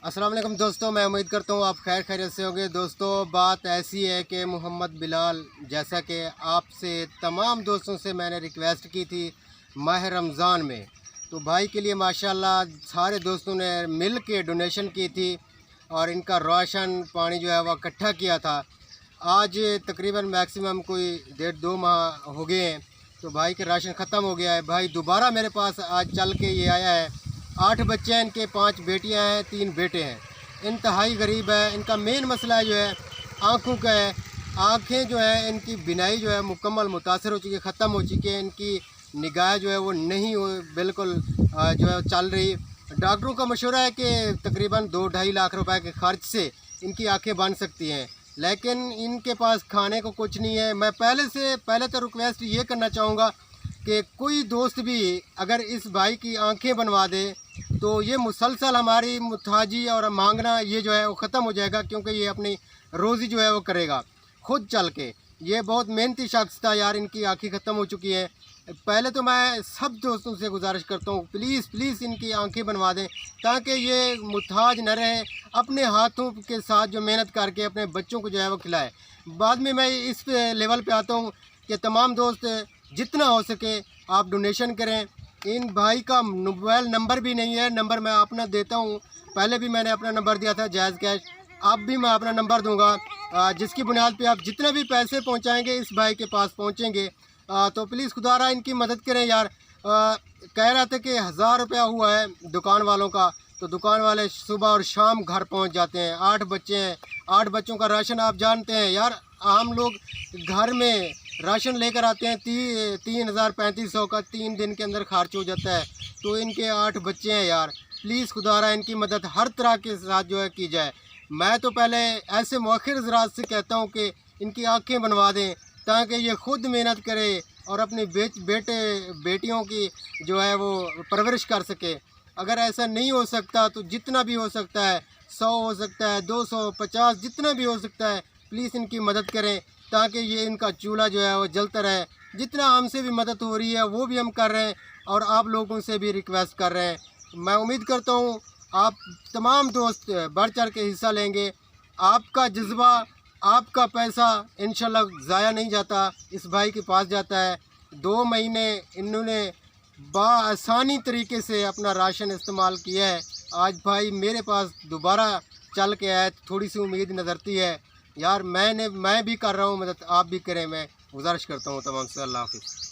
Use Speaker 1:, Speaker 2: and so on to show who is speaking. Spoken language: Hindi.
Speaker 1: अस्सलाम वालेकुम दोस्तों, मैं उम्मीद करता हूँ आप खैर खैरियत से होंगे। दोस्तों, बात ऐसी है कि मोहम्मद बिलाल, जैसा कि आपसे तमाम दोस्तों से मैंने रिक्वेस्ट की थी माह रमज़ान में, तो भाई के लिए माशाल्लाह सारे दोस्तों ने मिल के डोनेशन की थी और इनका राशन पानी जो है वह इकट्ठा किया था। आज तकरीबन मैक्सिमम कोई 1.5-2 माह हो गए हैं, तो भाई के राशन ख़त्म हो गया है। भाई दोबारा मेरे पास आज चल के ये आया है। 8 बच्चे हैं इनके, 5 बेटियां हैं, 3 बेटे हैं। इंतहाई गरीब है। इनका मेन मसला जो है आँखों का है। आँखें जो है इनकी बिनाई जो है मुकम्मल मुतासर हो चुकी है, ख़त्म हो चुकी है। इनकी निगाह जो है वो नहीं हो बिल्कुल जो है चल रही। डॉक्टरों का मशवरा है कि तकरीबन 2-2.5 लाख रुपए के ख़र्च से इनकी आँखें बन सकती हैं, लेकिन इनके पास खाने को कुछ नहीं है। मैं पहले तो रिक्वेस्ट ये करना चाहूँगा कि कोई दोस्त भी अगर इस भाई की आंखें बनवा दे तो ये मुसलसल हमारी मुताजी और मांगना ये जो है वो ख़त्म हो जाएगा, क्योंकि ये अपनी रोज़ी जो है वो करेगा खुद चल के। ये बहुत मेहनती शख्स था यार, इनकी आंखें ख़त्म हो चुकी हैं। पहले तो मैं सब दोस्तों से गुजारिश करता हूँ, प्लीज़ इनकी आंखें बनवा दें ताकि ये मुताज न रहे, अपने हाथों के साथ जो मेहनत करके अपने बच्चों को जो है वो खिलाए। बाद में मैं इस लेवल पे आता हूँ कि तमाम दोस्त जितना हो सके आप डोनेशन करें। इन भाई का मोबाइल नंबर भी नहीं है, नंबर मैं अपना देता हूँ। पहले भी मैंने अपना नंबर दिया था जायज़ कैश, अब भी मैं अपना नंबर दूंगा, जिसकी बुनियाद पे आप जितने भी पैसे पहुँचाएँगे इस भाई के पास पहुँचेंगे। तो प्लीज़ खुदारा इनकी मदद करें यार। कह रहा था कि 1000 रुपया हुआ है दुकान वालों का, तो दुकान वाले सुबह और शाम घर पहुंच जाते हैं। 8 बच्चे हैं, 8 बच्चों का राशन आप जानते हैं यार। हम लोग घर में राशन लेकर आते हैं 3,000-3,500 का, 3 दिन के अंदर खर्च हो जाता है। तो इनके 8 बच्चे हैं यार, प्लीज़ खुदारा इनकी मदद हर तरह के साथ जो है की जाए। मैं तो पहले ऐसे मौखिर ज़रात से कहता हूँ कि इनकी आँखें बनवा दें ताकि ये खुद मेहनत करे और अपने बेटियों की जो है वो परवरिश कर सके। अगर ऐसा नहीं हो सकता तो जितना भी हो सकता है, 100 हो सकता है, 200, 50, जितना भी हो सकता है, प्लीज़ इनकी मदद करें ताकि ये इनका चूल्हा जो है वो जलता रहे। जितना हमसे भी मदद हो रही है वो भी हम कर रहे हैं और आप लोगों से भी रिक्वेस्ट कर रहे हैं। मैं उम्मीद करता हूँ आप तमाम दोस्त बढ़ चढ़ के हिस्सा लेंगे। आपका जज्बा, आपका पैसा इंशाल्लाह ज़ाया नहीं जाता, इस भाई के पास जाता है। 2 महीने इन्होंने बआसानी तरीके से अपना राशन इस्तेमाल किया है। आज भाई मेरे पास दोबारा चल के आया, थोड़ी सी उम्मीद नज़रती है यार। मैं भी कर रहा हूँ मदद, आप भी करें। मैं गुजारिश करता हूँ तमाम से। अल्लाह हाफ़िज़।